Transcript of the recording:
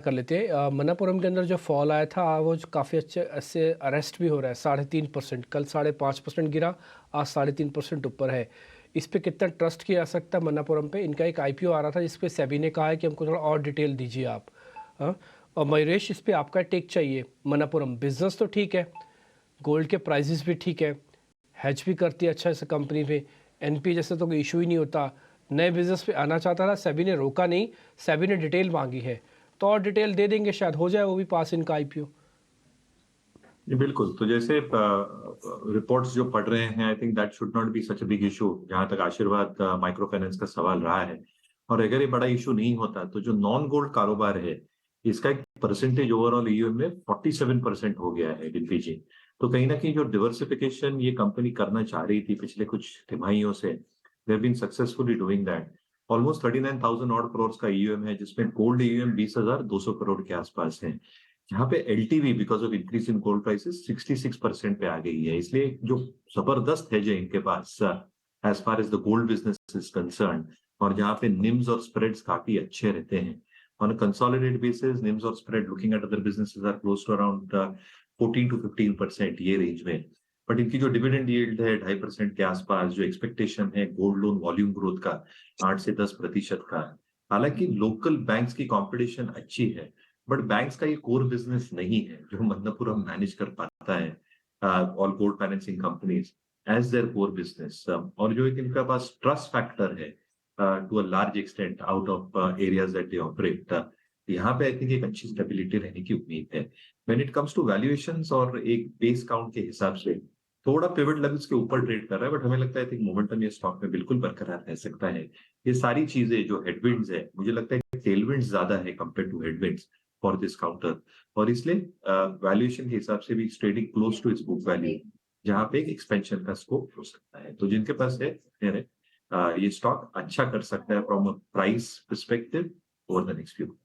कर लेते हैं। मनापुरम के अंदर जो फॉल आया था वो काफ़ी अच्छे ऐसे अरेस्ट भी हो रहा है। 3.5%, कल 5.5% गिरा, आज 3.5% ऊपर है। इस पे कितना ट्रस्ट किया जा सकता है मनापुरम पे? इनका एक आईपीओ आ रहा था जिस पे सेबी ने कहा है कि हमको थोड़ा और डिटेल दीजिए आप। हाँ, और मयूरेश, इस पे आपका टेक चाहिए। मनापुरम बिजनेस तो ठीक है, गोल्ड के प्राइजेस भी ठीक है, हैज भी करती है अच्छा इस कंपनी पे, एनपी जैसे तो कोई इशू ही नहीं होता। नए बिजनेस पे आना चाहता था, सेबी ने रोका नहीं, सेबी ने डिटेल मांगी है, तो और डिटेल दे देंगे, शायद हो जाए वो भी पास इनका आईपीओ। जी बिल्कुल। तो जैसे रिपोर्ट्स जो पढ़ रहे हैं, I think that should not be such a big issue जहां तक आशीर्वाद माइक्रो फाइनेंस का सवाल रहा है। और अगर ये बड़ा इशू नहीं होता तो जो नॉन गोल्ड कारोबार है इसका एक परसेंटेज ओवरऑल ईयू में 47% हो गया है डीपीजी। तो कहीं ना कहीं जो डिवर्सिफिकेशन ये कंपनी करना चाह रही थी पिछले कुछ तिमाहियों से, they been successfully doing that. Almost 39,000 odd crore का ईयूएम है जिसमें गोल्ड ईयूएम 20,200 करोड़ के आसपास है। यहाँ पे LTV because of increase in gold prices 66% पे आ गई है। इसलिए जो जबरदस्त है जो इनके पास as far as the gold business is concern, और जहाँ पे निम्स और स्प्रेड्स काफी अच्छे रहते हैं। ऑन कंसोलिडेटेड बेसिस निम्स और spread looking at other businesses are close to around 14 to 15% ये रेंज में। बट इनकी जो डिविडेंड यील्ड है 2.5% के आसपास, जो एक्सपेक्टेशन है गोल्ड लोन वॉल्यूम ग्रोथ का 8 से 10% का। हालांकि लोकल बैंक्स की कंपटीशन अच्छी है, बट बैंक्स का ये कोर बिजनेस नहीं है जो मन्नपुरम मैनेज कर पाता है all gold financing companies as their core business. और जो एक इनका पास ट्रस्ट फैक्टर है to a large extent out of areas that they operate, यहाँ पे आई थिंक एक अच्छी स्टेबिलिटी रहने की उम्मीद है। When it comes to valuations और एक बेस काउंट के हिसाब से थोड़ा पिवट लेवल्स के ऊपर ट्रेड कर रहा है, बट हमें लगता है आई थिंक मोमेंटम ये स्टॉक में बिल्कुल बरकरार रह सकता है। ये सारी चीजें जो हेडविंड्स है, मुझे लगता है टेलविंड्स ज्यादा है compare to headwinds for this counter. और इसलिए वैल्यूएशन के हिसाब से भी trading close to its book value, जहां पे एक एक्सपेंशन का स्कोप हो सकता है। तो जिनके पास है ये स्टॉक अच्छा कर सकता है from a price perspective over the next few.